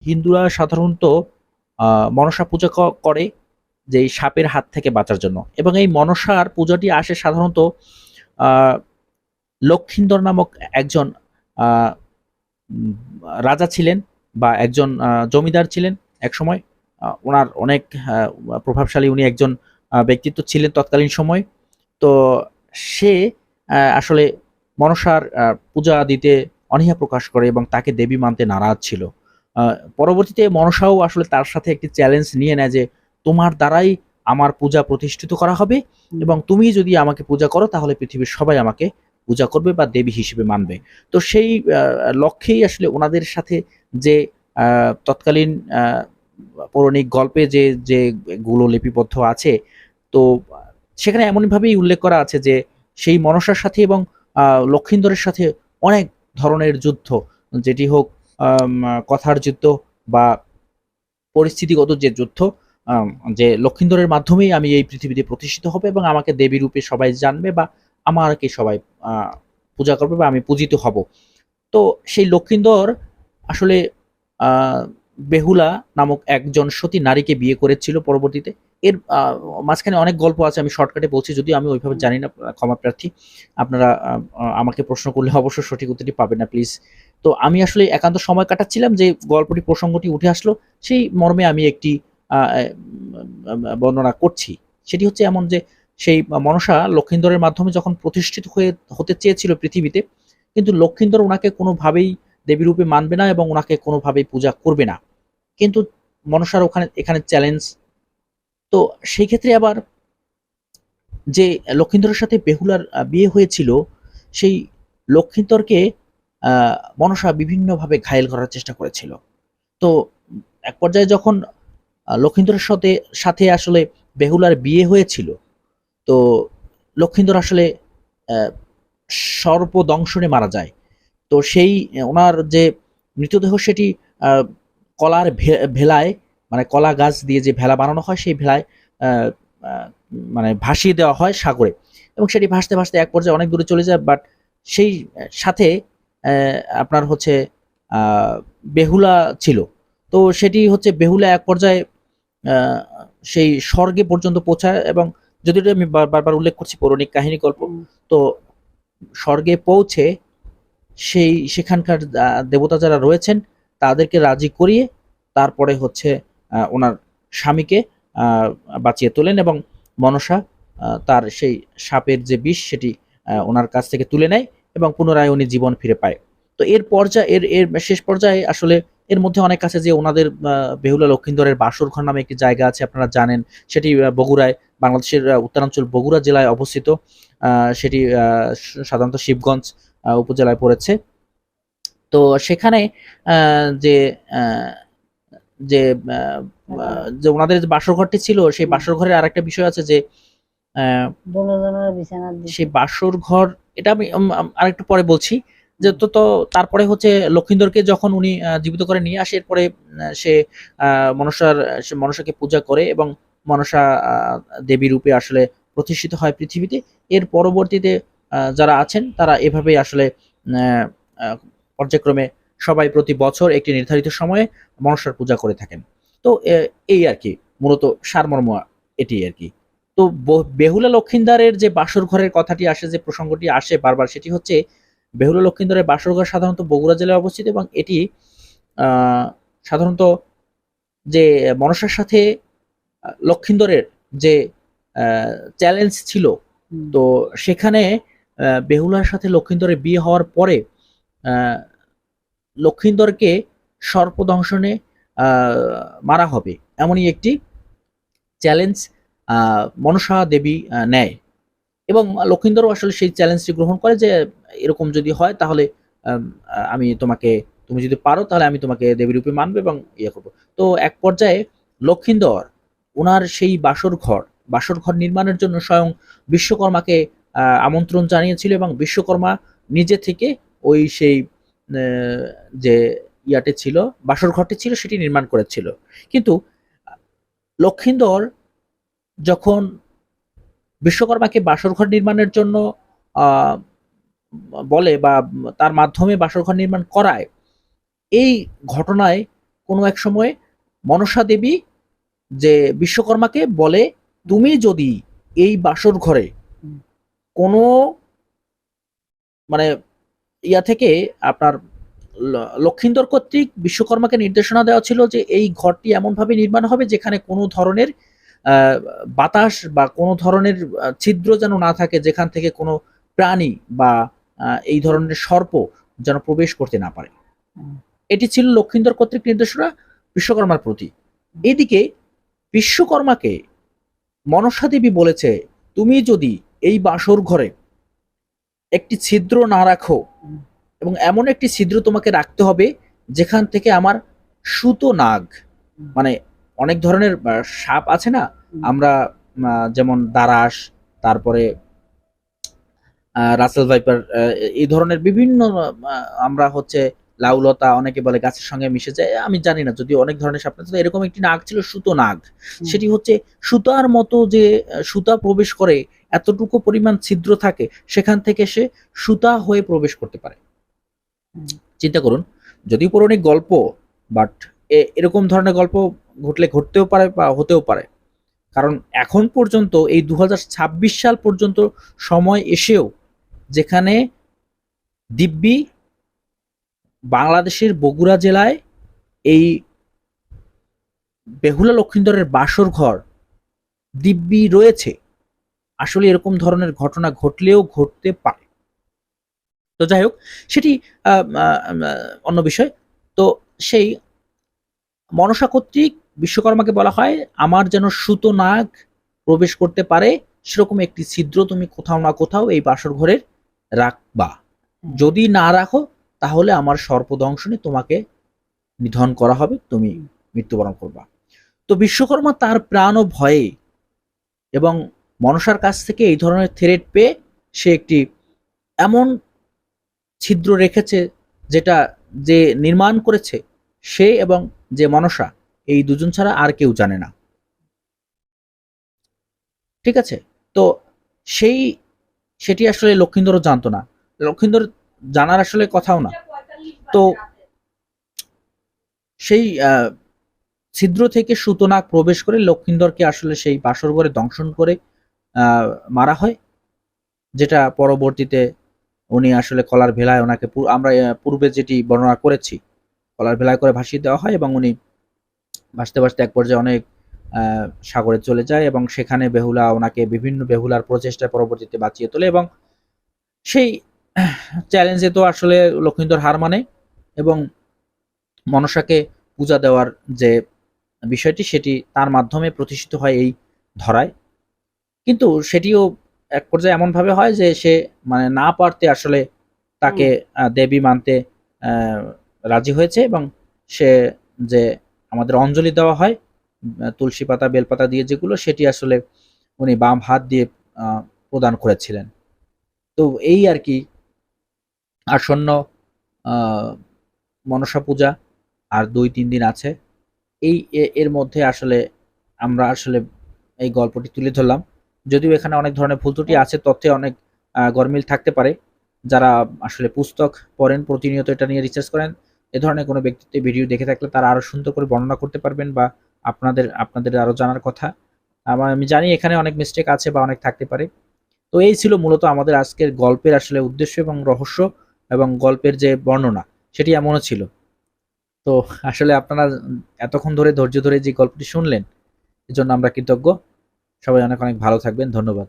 হিন্দুরা সাধারণত মনসা পূজা করে যে এই সাপের হাত থেকে বাঁচার জন্য, এবং এই মনসার পূজাটি আসে সাধারণত আহ, লক্ষিন্দর নামক একজন আহ, উম, রাজা ছিলেন বা একজন জমিদার ছিলেন এক সময়। ওনার অনেক প্রভাবশালী, উনি একজন ব্যক্তিত্ব ছিলেন তৎকালীন সময়। তো সে আসলে মনসার পূজা দিতে অনীহা প্রকাশ করে এবং তাকে দেবী মানতে নারাজ ছিল। পরবর্তীতে মনসাও আসলে তার সাথে একটি চ্যালেঞ্জ নিয়ে নেয় যে তোমার দ্বারাই আমার পূজা প্রতিষ্ঠিত করা হবে, এবং তুমি যদি আমাকে পূজা করো তাহলে পৃথিবীর সবাই আমাকে পূজা করবে বা দেবী হিসেবে মানবে। তো সেই লক্ষ্যেই আসলে ওনাদের সাথে যে তৎকালীন পৌরাণিক গল্পে যে যেগুলো লিপিবদ্ধ আছে, তো সেখানে এমনভাবেই উল্লেখ করা আছে যে সেই মনসার সাথে এবং লক্ষিন্দরের সাথে অনেক ধরনের যুদ্ধ, যেটি হোক কথার যুদ্ধ বা পরিস্থিতিগত যে যুদ্ধ, আম, যে লক্ষিন্দরের মাধ্যমেই আমি এই পৃথিবীতে প্রতিষ্ঠিত হবে এবং আমাকে দেবী রূপে সবাই জানবে বা আমাকে সবাই পূজা করবে বা আমি পূজিত হব। তো সেই লক্ষিন্দর আসলে আহ, বেহুলা নামক একজন সতী নারীকে বিয়ে করেছিল পরবর্তীতে। এর মাঝখানে অনেক গল্প আছে, আমি শর্টকাটে বলছি, যদিও আমি ওইভাবে জানি না, ক্ষমা প্রার্থী। আপনারা আমাকে প্রশ্ন করলে অবশ্য সঠিক উত্তরটি পাবেন না প্লিজ। তো আমি আসলে একান্ত সময় কাটাচ্ছিলাম, যে গল্পটি প্রসঙ্গটি উঠে আসলো, সেই মর্মে আমি একটি বর্ণনা করছি। সেটি হচ্ছে এমন যে সেই মনসা লক্ষিন্দরের মাধ্যমে যখন প্রতিষ্ঠিত হতে চেয়েছিল পৃথিবীতে, কিন্তু লক্ষিন্দর ওনাকে কোনোভাবেই দেবী রূপে মানবে না এবং ওনাকে কোনোভাবেই পূজা করবে না। কিন্তু মনসার এখানে চ্যালেঞ্জ। তো সেই ক্ষেত্রে আবার যে লক্ষিন্দরের সাথে বেহুলার বিয়ে হয়েছিল, সেই লক্ষিন্দরকে মনসা বিভিন্নভাবে ঘায়েল করার চেষ্টা করেছিল। তো এক পর্যায়ে যখন লক্ষিন্দরের সাথে সাথে আসলে বেহুলার বিয়ে হয়েছিল, তো লক্ষিন্দর আসলে আহ, সর্পদংশনে মারা যায়। তো সেই ওনার যে মৃতদেহ সেটি আহ, কলার ভেলায়, মানে কলা গাছ দিয়ে যে ভেলা বানানো হয় সেই ভেলায় আহ, আহ, মানে ভাসিয়ে দেওয়া হয় সাগরে, এবং সেটি ভাসতে ভাসতে এক পর্যায়ে অনেক দূরে চলে যায়। বাট সেই সাথে আপনার হচ্ছে আহ, বেহুলা ছিল। তো সেটি হচ্ছে বেহুলা এক পর্যায়ে আহ, সেই স্বর্গে পর্যন্ত পৌঁছায়, এবং যদিও এটা আমি বারবার উল্লেখ করছি পৌরাণিক কাহিনী গল্প। তো স্বর্গে পৌঁছে সেখানকার দেবতা যারা রয়েছেন তাদেরকে রাজি করিয়ে তারপরে হচ্ছে ওনার স্বামীকে আহ, বাঁচিয়ে তোলেন, এবং মনসা তার সেই সাপের যে বিষ সেটি ওনার কাছ থেকে তুলে নেয় এবং পুনরায় উনি জীবন ফিরে পায়। তো এর পর্যায়ে এর এর শেষ পর্যায়ে আসলে এর মধ্যে অনেক আছে যে ওনাদের বেহুলা লক্ষিন্দরের বাসরঘর নামে একটি জায়গা আছে, আপনারা জানেন। সেটি বগুড়ায়, বাংলাদেশের উত্তরাঞ্চল বগুড়া জেলায় অবস্থিত। সেটি সাধারণত শিবগঞ্জ উপজেলায় পড়েছে। তো সেখানে যে আহ, যে আহ, যে ওনাদের যে বাসর ঘরটি ছিল, সেই বাসর ঘরের আরেকটা বিষয় আছে যে আহ, সেই বাসর ঘর, এটা আমি আরেকটু পরে বলছি। যে তো তারপরে হচ্ছে লক্ষিন্দরকে যখন উনি জীবিত করে নিয়ে আসে, এরপরে সে মনসাকে পূজা করে এবং মনসা দেবী রূপে আসলে প্রতিষ্ঠিত হয় পৃথিবীতে। এর পরবর্তীতে যারা আছেন তারা এভাবেই আসলে আহ, আহ, পর্যায়ক্রমে সবাই প্রতি বছর একটি নির্ধারিত সময়ে মনসার পূজা করে থাকেন। তো এই আর কি, মূলত সারমর্ম এটি আর কি। তো বেহুলা লক্ষিন্দারের যে বাসর ঘরের কথাটি আসে, যে প্রসঙ্গটি আসে বারবার, সেটি হচ্ছে বেহুলা লক্ষিন্দারের বাসর ঘর সাধারণত বগুড়া জেলায় অবস্থিত, এবং এটি আহ, সাধারণত যে মনসার সাথে লক্ষিন্দরের যে চ্যালেঞ্জ ছিল, তো সেখানে বেহুলার সাথে লক্ষিন্দরের বিয়ে হওয়ার পরে আহ, লক্ষিন্দরকে সর্পদংশনে মারা হবে এমনই একটি চ্যালেঞ্জ মনসা দেবী নেয়। এবং লক্ষিন্দরও আসলে সেই চ্যালেঞ্জটি গ্রহণ করে যে এরকম যদি হয় তাহলে আমি তোমাকে, তুমি যদি পারো তাহলে আমি তোমাকে দেবী রূপে মানবো এবং ইয়ে করবো। তো এক পর্যায়ে লক্ষিন্দর ওনার সেই বাসর ঘর নির্মাণের জন্য স্বয়ং বিশ্বকর্মাকে আমন্ত্রণ জানিয়েছিল, এবং বিশ্বকর্মা নিজে থেকে ওই সেই যে ইয়াতে ছিল, বাসর ঘরটি ছিল, সেটি নির্মাণ করেছিল। কিন্তু লক্ষিন্দর যখন বিশ্বকর্মাকে বাসরঘর নির্মাণের জন্য আহ, বলে বা তার মাধ্যমে বাসরঘর নির্মাণ করায়, এই ঘটনায় কোনো এক সময় মনসা দেবী যে বিশ্বকর্মাকে বলে, তুমি যদি এই বাসর ঘরে কোনো মানে ইয়া থেকে আপনার লক্ষিন্দর কর্তৃক বিশ্বকর্মাকে নির্দেশনা দেওয়া ছিল যে এই ঘরটি এমন ভাবে নির্মাণ হবে যেখানে কোনো ধরনের বাতাস বা কোনো ধরনের ছিদ্র যেন না থাকে, যেখান থেকে কোনো প্রাণী বা এই ধরনের সর্প যেন প্রবেশ করতে না পারে। এটি ছিল লক্ষিন্দর কর্তৃক নির্দেশনা বিশ্বকর্মার প্রতি। এদিকে বিশ্বকর্মাকে মনসা দেবী বলেছে, তুমি যদি এই বাসর ঘরে একটি ছিদ্র না রাখো, এবং এমন একটি ছিদ্র তোমাকে রাখতে হবে যেখান থেকে আমার সুতো নাগ, মানে অনেক ধরনের সাপ আছে না, আমরা যেমন দারাস, তারপরে রাসেল ভাইপার, এই ধরনের বিভিন্ন আমরা হচ্ছে লাউলতা, অনেকে বলে গাছের সঙ্গে মিশে যায়, আমি জানি না, যদি অনেক ধরনের সাপ আছে। এরকম একটি নাগ ছিল সুতো নাগ। সেটি হচ্ছে সুতার মতো, যে সুতা প্রবেশ করে, এতটুকু পরিমাণ ছিদ্র থাকে, সেখান থেকে সে সুতা হয়ে প্রবেশ করতে পারে। চিন্তা করুন, যদি পৌরাণিক গল্প, বাট এরকম ধরনের গল্প ঘটতেও পারে বা হতেও পারে। কারণ এখন পর্যন্ত এই 2026 সাল পর্যন্ত সময় এসেও যেখানে দিব্যি বাংলাদেশের বগুড়া জেলায় এই বেহুলা লক্ষিন্দরের বাসর ঘর দিব্যি রয়েছে, আসলে এরকম ধরনের ঘটনা ঘটলেও ঘটতে পারে। তো যাই হোক, সেটি অন্য বিষয়। তো সেই মনসা কর্তৃক বিশ্বকর্মাকে বলা হয়, আমার যেন সুতো নাগ প্রবেশ করতে পারে সেরকম একটি ছিদ্র তুমি কোথাও না কোথাও এই বাসর ঘরের রাখবা। যদি না রাখো তাহলে আমার সর্পদংশনে তোমাকে নিধন করা হবে, তুমি মৃত্যুবরণ করবা। তো বিশ্বকর্মা তার প্রাণ ও ভয়ে এবং মনসার কাছ থেকে এই ধরনের থ্রেট পেয়ে সে একটি এমন ছিদ্র রেখেছে, যেটা যে নির্মাণ করেছে সে এবং যে মনসা, এই দুজন ছাড়া আর কেউ জানে না। ঠিক আছে, তো সেটি আসলে লক্ষিন্দরও জানতো না, লক্ষিন্দর জানার আসলে কথাও না। তো সেই ছিদ্র থেকে সুতনাগ প্রবেশ করে লক্ষিন্দরকে আসলে সেই বাসর ঘরে দংশন করে মারা হয়, যেটা পরবর্তীতে উনি আসলে কলার ভেলায় ওনাকে, আমরা পূর্বে যেটি বর্ণনা করেছি, কলার ভেলায় করে ভাসিয়ে দেওয়া হয়, এবং উনি ভাসতে ভাসতে এক পর্যায়ে অনেক সাগরে চলে যায়, এবং সেখানে বেহুলা ওনাকে বিভিন্ন বেহুলার প্রচেষ্টায় পরবর্তীতে বাঁচিয়ে তোলে, এবং সেই চ্যালেঞ্জে তো আসলে লক্ষিন্দর হার মানে, এবং মনসাকে পূজা দেওয়ার যে বিষয়টি সেটি তার মাধ্যমে প্রতিষ্ঠিত হয় এই ধরায়। কিন্তু সেটিও এক পর্যায়ে এমন ভাবে হয় যে সে মানে না পারতে আসলে তাকে দেবী মানতে রাজি হয়েছে, এবং সে যে আমাদের অঞ্জলি দেওয়া হয় তুলসী পাতা বেলপাতা দিয়ে যেগুলো, সেটি আসলে উনি বাম হাত দিয়ে প্রদান করেছিলেন। তো এই আর কি আসন্ন মনসা পূজা আর 2-3 দিন আছে, এই এর মধ্যে আসলে আমরা আসলে এই গল্পটি তুলে ধরলাম। যদিও এখানে অনেক ধরনের ভুল ত্রুটি আছে, তথ্যে অনেক গরমিল থাকতে পারে। যারা আসলে পুস্তক পড়েন, প্রতিনিয়ত এটা নিয়ে রিসার্চ করেন, এ ধরনের কোনো ব্যক্তিত্বের ভিডিও দেখে থাকলে তারা আরো সুন্দর করে বর্ণনা করতে পারবেন, বা আপনাদের আরো জানার কথা। আমি জানি এখানে অনেক মিস্টেক আছে বা অনেক থাকতে পারে। তো এই ছিল মূলত আমাদের আজকের গল্পের আসলে উদ্দেশ্য এবং রহস্য, এবং গল্পের যে বর্ণনা সেটি এমনও ছিল। তো আসলে আপনারা এতক্ষণ ধরে ধৈর্য ধরে যে গল্পটি শুনলেন, এজন্য আমরা কৃতজ্ঞ। সবাই অনেক অনেক ভালো থাকবেন। ধন্যবাদ।